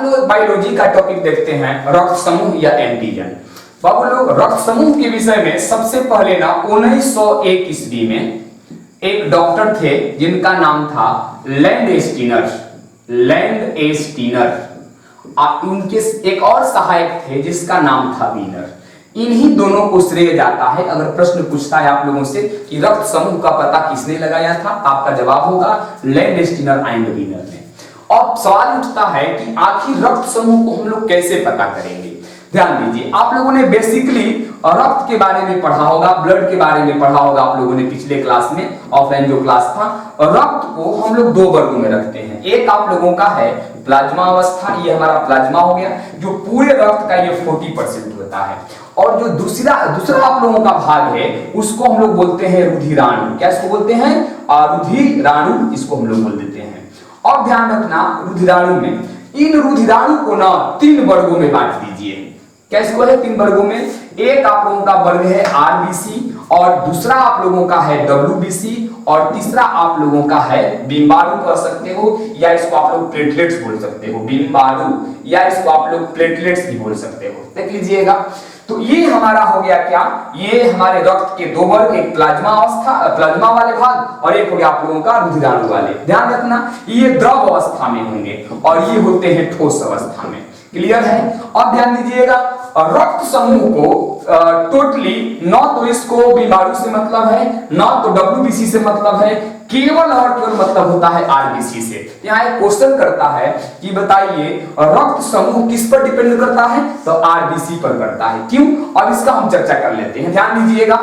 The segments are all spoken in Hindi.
हम लोग बायोलॉजी का टॉपिक देखते हैं, रक्त समूह या एंटीजन। बाबू लोग, रक्त समूह के विषय में सबसे पहले ना 1901 ईस्वी में एक डॉक्टर थे जिनका नाम था लैंडस्टीनर। उनके एक और सहायक थे जिसका नाम था वीनर। इन्हीं दोनों को श्रेय जाता है। अगर प्रश्न पूछता है आप लोगों से कि रक्त समूह का पता किसने लगाया था, आपका जवाब होगा लैंडस्टीनर एंड वीनर ने। अब सवाल उठता है कि आखिर रक्त समूह को हम लोग कैसे पता करेंगे। ध्यान दीजिए, आप लोगों ने बेसिकली रक्त के बारे में पढ़ा होगा, ब्लड के बारे में पढ़ा होगा आप लोगों ने पिछले क्लास में, ऑफलाइन जो क्लास था। रक्त को हम लोग दो वर्गों में रखते हैं। एक आप लोगों का है प्लाज्मा अवस्था, ये हमारा प्लाज्मा हो गया, जो पूरे रक्त का ये 40% होता है। और जो दूसरा आप लोगों का भाग है उसको हम लोग बोलते हैं रुधिराणु। क्या इसको बोलते हैं? रुधिराणु, इसको हम लोग बोल देते हैं। और ध्यान रखना, रुधिराणु में इन रुधिराणु को ना 3 वर्गों में बांट दीजिए। क्या इसको है 3 वर्गों में? एक आप लोगों का वर्ग है आरबीसी, और दूसरा आप लोगों का है डब्ल्यूबीसी, और तीसरा आप लोगों का है बिम्बाणु कह सकते हो, या इसको आप लोग प्लेटलेट्स बोल सकते हो, बिम्बाणु, या इसको आप लोग प्लेटलेट्स भी बोल सकते हो। देख लीजिएगा, तो ये हमारा हो गया क्या, ये हमारे रक्त के 2 वर्ग, एक प्लाज्मा वाले भाग और एक हो गया आप लोगों का रुधिराणु वाले। ध्यान रखना, ये द्रव अवस्था में होंगे और ये होते हैं ठोस अवस्था में। क्लियर है? अब ध्यान दीजिएगा, रक्त समूह को टोटली न तो इसको बीमारू से मतलब है, न तो डब्ल्यूबीसी से मतलब है, केवल और केवल मतलब होता है आरबीसी से। यहाँ एक क्वेश्चन करता है कि बताइए रक्त समूह किस पर डिपेंड करता है, तो आरबीसी पर करता है। क्यों? अब इसका हम चर्चा कर लेते हैं। ध्यान दीजिएगा,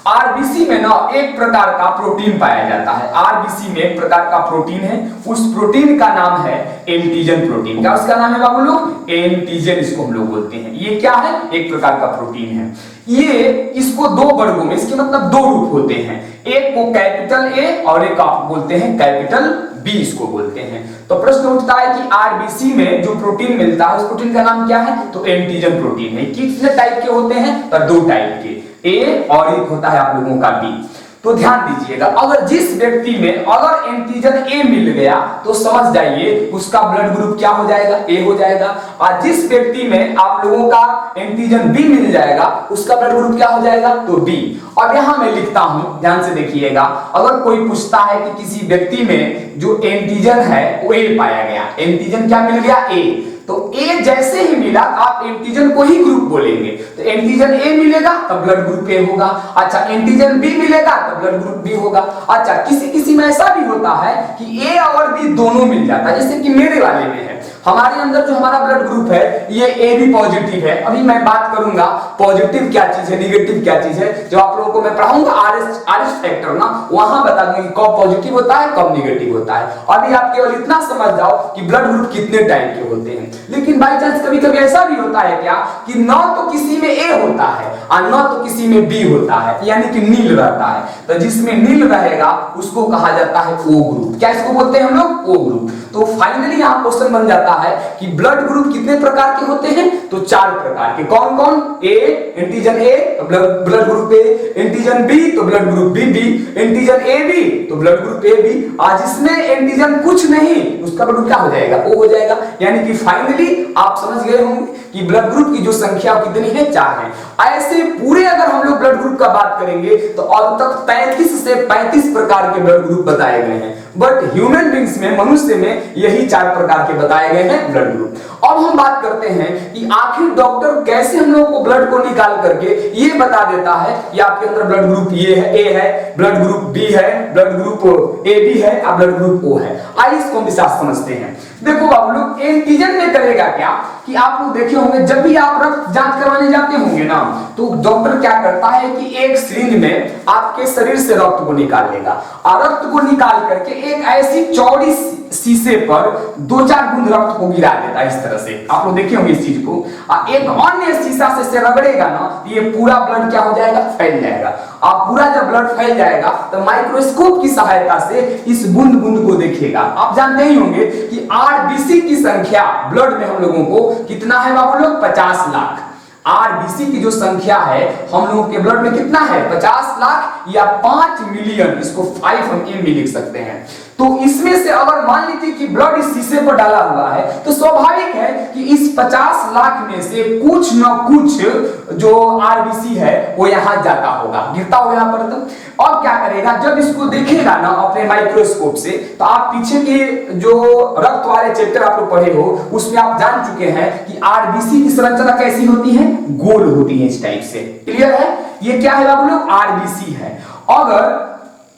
आरबीसी में ना एक प्रकार का प्रोटीन पाया जाता है। आरबीसी में एक प्रकार का प्रोटीन है, उस प्रोटीन का नाम है एंटीजन प्रोटीन। क्या उसका नाम है बाबू लोग? एंटीजन, इसको हम लोग बोलते हैं। ये क्या है? एक प्रकार का प्रोटीन है। ये इसको 2 वर्गों में, इसके मतलब 2 रूप होते हैं, एक को कैपिटल ए और एक आप बोलते हैं कैपिटल बी, इसको बोलते हैं। तो प्रश्न उठता है कि आरबीसी में जो प्रोटीन मिलता है उस प्रोटीन का नाम क्या है, तो एंटीजन प्रोटीन है। कितने टाइप के होते हैं, तो 2 टाइप के, ए और एक होता है आप लोगों का बी। तो ध्यान दीजिएगा, अगर जिस व्यक्ति में अगर एंटीजन ए मिल गया तो समझ जाइए उसका ब्लड ग्रुप क्या हो जाएगा, ए हो जाएगा। और जिस व्यक्ति में आप लोगों का एंटीजन बी मिल जाएगा उसका ब्लड ग्रुप क्या हो जाएगा, तो बी। अब यहां मैं लिखता हूं, ध्यान से देखिएगा, अगर कोई पूछता है कि किसी व्यक्ति में जो एंटीजन है वो ए पाया गया, एंटीजन क्या मिल गया, ए, तो ए जैसे ही मिला आप एंटीजन को ही ग्रुप बोलेंगे। तो एंटीजन ए मिलेगा तब ब्लड ग्रुप ए होगा। अच्छा, एंटीजन बी मिलेगा तब ब्लड ग्रुप बी होगा। अच्छा, किसी में ऐसा भी होता है कि ए और बी दोनों मिल जाता है, जैसे कि मेरे वाले में है। हमारे अंदर जो हमारा ब्लड ग्रुप है ये ए बी पॉजिटिव है। अभी मैं बात करूंगा पॉजिटिव क्या चीज है, निगेटिव क्या चीज है। जो आप लोगों को मैं पढ़ाऊंगा आरएस फैक्टर ना, वहां बता दूंगा कि कब पॉजिटिव होता है कब निगेटिव होता है। अभी आप केवल इतना समझ जाओ कि ब्लड ग्रुप कितने टाइप के होते हैं। लेकिन बाई चांस कभी कभी ऐसा भी होता है क्या कि न तो किसी में ए होता है और न तो किसी में बी होता है, यानी कि नील रहता है। तो जिसमें नील रहेगा उसको कहा जाता है ओ ग्रुप। क्या इसको बोलते हैं हम लोग, ओ ग्रुप। तो फाइनली यहाँ क्वेश्चन बन जाता है कि ब्लड ग्रुप कितने प्रकार के होते हैं, तो 4 प्रकार के। कौन कौन? ए, एंटीजन ए तो blood group A, antigen B तो blood group B B, antigen A B तो ब्लड ग्रुप ए बी, और जिसमें एंटीजन कुछ नहीं उसका ब्लड क्या हो जाएगा, ओ हो जाएगा। यानी कि फाइनली आप समझ गए होंगे कि ब्लड ग्रुप की जो संख्या कितनी है, 4 है। ऐसे पूरे अगर हम लोग ब्लड ग्रुप का बात करेंगे तो अब तक 33 से 35 प्रकार के ब्लड ग्रुप बताए गए हैं, बट ह्यूमन बींग्स में, मनुष्य में यही 4 प्रकार के बताए गए हैं ब्लड ग्रुप। अब हम बात करते हैं कि आखिर डॉक्टर कैसे हम लोग को ब्लड को निकाल करके ये बता देता है कि आपके अंदर ब्लड ग्रुप ये है, ए है, ब्लड ग्रुप बी है, ब्लड ग्रुप ए बी है और ब्लड ग्रुप ओ है। आइए इसको विस्तार समझते हैं। देखो आप लोग, एंटीजन में करेगा क्या कि आप लोग देखे होंगे जब भी आप रक्त जांच करवाने जाते होंगे ना, तो डॉक्टर क्या करता है कि एक सिरिंज में आपके शरीर से रक्त को निकाल लेगा और रक्त को निकाल करके एक ऐसी चौड़ी शीशे पर 2-4 बूंद रक्त को गिरा देता है। इस तरह से आप लोग देखे होंगे इस चीज को। एक अन्य शीशा से रगड़ेगा ना, ये पूरा ब्लड क्या हो जाएगा, फैल जाएगा। आप पूरा जब ब्लड फैल जाएगा तो माइक्रोस्कोप की सहायता से इस बूंद बूंद को देखेगा। आप जानते ही होंगे कि आरबीसी की संख्या ब्लड में हम लोगों को कितना है बाबू लोग, 50 लाख। आरबीसी की जो संख्या है हम लोगों के ब्लड में कितना है, 50 लाख या 5 मिलियन, इसको 5 हम एम भी लिख सकते हैं। तो इसमें से अगर मान लीजिए कि ब्लड इस शीशे पर डाला हुआ है तो स्वाभाविक है कि इस 50 लाख में से कुछ न कुछ जो आरबीसी है वो यहां जाता होगा, गिरता होगा यहां पर। तो अब क्या करेगा, जब इसको देखेगा ना अपने माइक्रोस्कोप से, तो आप पीछे के जो रक्त वाले चैप्टर आप लोग पढ़े हो उसमें आप जान चुके हैं कि आरबीसी की संरचना कैसी होती है, गोल होती है इस टाइप से। क्लियर है, ये क्या है बाबू लोग, आरबीसी है।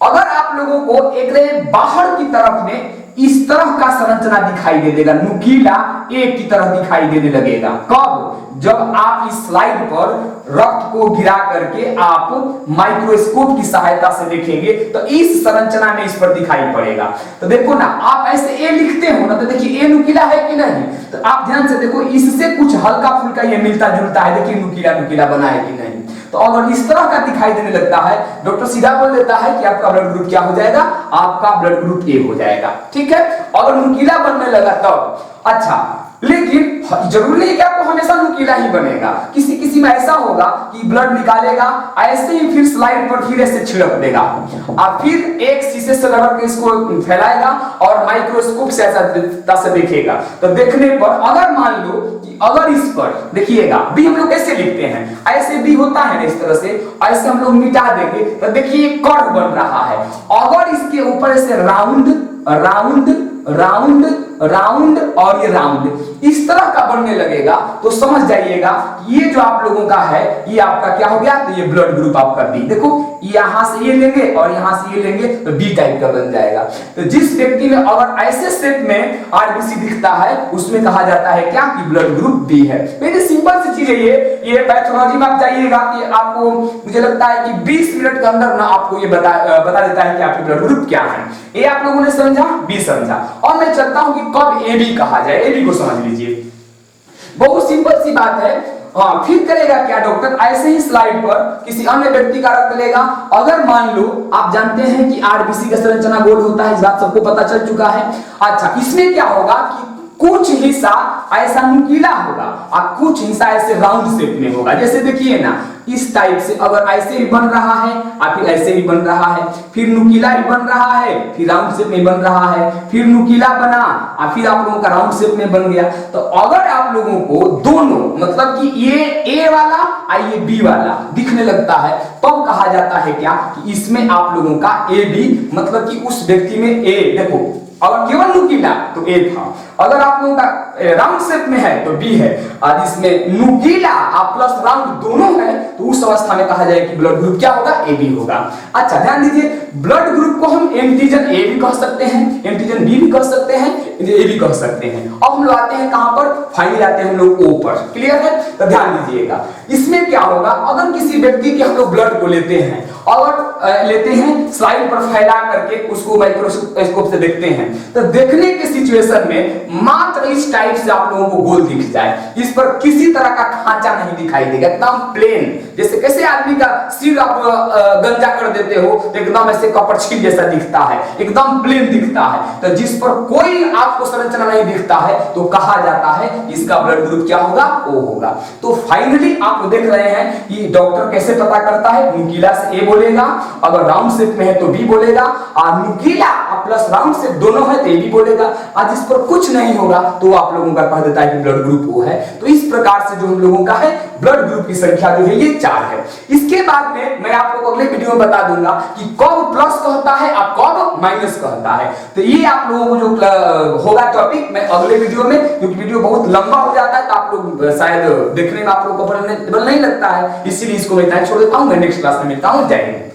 अगर आप लोगों को एक बाहर की तरफ में इस तरह का संरचना दिखाई दे देगा, नुकीला एक की तरह दिखाई देने लगेगा। कब, जब आप इस स्लाइड पर रक्त को गिरा करके आप माइक्रोस्कोप की सहायता से देखेंगे तो इस संरचना में इस पर दिखाई पड़ेगा। तो देखो ना, आप ऐसे ए लिखते हो ना, तो देखिए ए नुकीला है कि नहीं, तो आप ध्यान से देखो इससे कुछ हल्का फुल्का ये मिलता जुलता है, देखिए नुकीला नुकीला बना है कि नहीं। तो अगर इस तरह का दिखाई देने लगता है, डॉक्टर सीधा बोल देता है कि आपका ब्लड ग्रुप क्या हो जाएगा, आपका ब्लड ग्रुप ए हो जाएगा। ठीक है, अगर नुकीला बनने लगा तब। अच्छा, लेकिन जरूरी नहीं कि आपको हमेशा नुकीला ही बनेगा, किसी किसी में ऐसा होगा कि ब्लड निकालेगा ऐसे ही फिर स्लाइड पर फिर ऐसे छिड़क देगा और फिर एक शीशे से रगड़ के इसको फैलाएगा और माइक्रोस्कोप से ऐसा से देखेगा। तो देखने पर अगर मान लो कि अगर इस पर देखिएगा, बी हम लोग कैसे लिखते हैं, ऐसे बी होता है ना इस तरह से, ऐसे हम लोग मिटा देंगे तो देखिए कर्व बन रहा है। अगर इसके ऊपर ऐसे राउंड राउंड राउंड राउंड और ये राउंड इस तरह का बनने लगेगा तो समझ जाइएगा ये जो आप लोगों का है ये आपका क्या हो गया, तो ये ब्लड ग्रुप आपका बी। देखो यहां से ये लेंगे और यहां से ये लेंगे तो बी टाइप का बन जाएगा। तो जिस व्यक्ति में अगर ऐसे शेप में आरबीसी दिखता है उसमें कहा जाता है क्या, कि ब्लड ग्रुप बी है। मेरी सिंपल सी चीज है ये पैथोलॉजी में आप जाइएगा कि आपको मुझे लगता है कि 20 मिनट के अंदर ना आपको ये बता देता है कि आपके ब्लड ग्रुप क्या है। ए आप लोगों ने समझा, बी समझा। और मैं चाहता हूं कि कब ए बी कहा जाए, ए बी को समझ लीजिए, बहुत सिंपल सी बात है। हाँ, फिर करेगा क्या डॉक्टर, ऐसे ही स्लाइड पर किसी अन्य व्यक्ति का रक्त लेगा। अगर मान लो आप जानते हैं कि आरबीसी का संरचना गोल होता है, इस बात सबको पता चल चुका है। अच्छा, इसमें क्या होगा कि कुछ हिस्सा ऐसा नुकीला होगा और कुछ हिस्सा ऐसे राउंड शेप में होगा। जैसे देखिए ना, इस टाइप से अगर ऐसे भी बन रहा है और फिर ऐसे भी बन रहा है, फिर नुकीला भी बन रहा है, फिर राउंड शेप में बन रहा है, फिर नुकीला बना और फिर आप लोगों का राउंड शेप में बन गया। तो अगर आप लोगों को दोनों मतलब कि ये ए वाला और ये बी वाला दिखने लगता है तब कहा जाता है क्या, कि इसमें आप लोगों का ए बी मतलब कि उस व्यक्ति में ए, देखो अगर केवल नुकीला तो ए था, अगर आप लोगों का राउंड शेप में है तो बी है, और इसमें नुकीला और प्लस राउंड दोनों है तो उस अवस्था में कहा जाए कि ब्लड ग्रुप क्या होगा, ए बी होगा। अच्छा ध्यान दीजिए, ब्लड ग्रुप को हम एंटीजन ए भी कह सकते हैं, एंटीजन बी भी कह सकते हैं, ए भी कह सकते हैं। अब हम लोग आते हैं कहां पर, फाइनली आते हैं हम लोग ओ पर। क्लियर है, तो ध्यान दीजिएगा इसमें क्या होगा, अगर किसी व्यक्ति के हम लोग ब्लड को लेते हैं और लेते हैं स्लाइड पर फैला करके उसको माइक्रोस्कोप से देखते हैं, तो देखने के सिचुएशन में मात्र इस टाइप से आप लोगों को गोल दिख जाए, इस पर किसी तरह का खांचा नहीं दिखाई देगा, एकदम प्लेन। जैसे कैसे आदमी का सिर आप गंजा कर देते हो तो एकदम ऐसे कपड़ छील जैसा दिखता है, एकदम प्लेन दिखता है। तो जिस पर कोई आपको संरचना नहीं दिखता है तो कहा जाता है इसका ब्लड ग्रुप क्या होगा, ओ होगा। तो फाइनली आप देख रहे हैं कि डॉक्टर कैसे पता करता है, नुकीला से ए बोलेगा, अगर राउंड शेप में है तो बी बोलेगा, और नुकीला प्लस राउंड शेप दोनों है तो ए बी बोलेगा, और जिस पर कुछ नहीं होगा तो आप लोगों का कह देता है कि ब्लड ग्रुप ओ है। तो इस प्रकार से जो हम लोगों का है ब्लड ग्रुप की संख्या जो है ये 4 है। इसके बाद में मैं आप लोगों को अगले वीडियो में बता दूंगा कि कब प्लस कहता है और कब माइनस कहता है। तो ये आप लोगों को जो होगा टॉपिक मैं अगले वीडियो में, क्योंकि वीडियो बहुत लंबा हो जाता है तो आप लोग शायद देखने में आप लोगों को नहीं लगता है, इसीलिए इसको मैं छोड़ देता हूं। मैं नेक्स्ट क्लास में मिलता हूं। जय हिंद।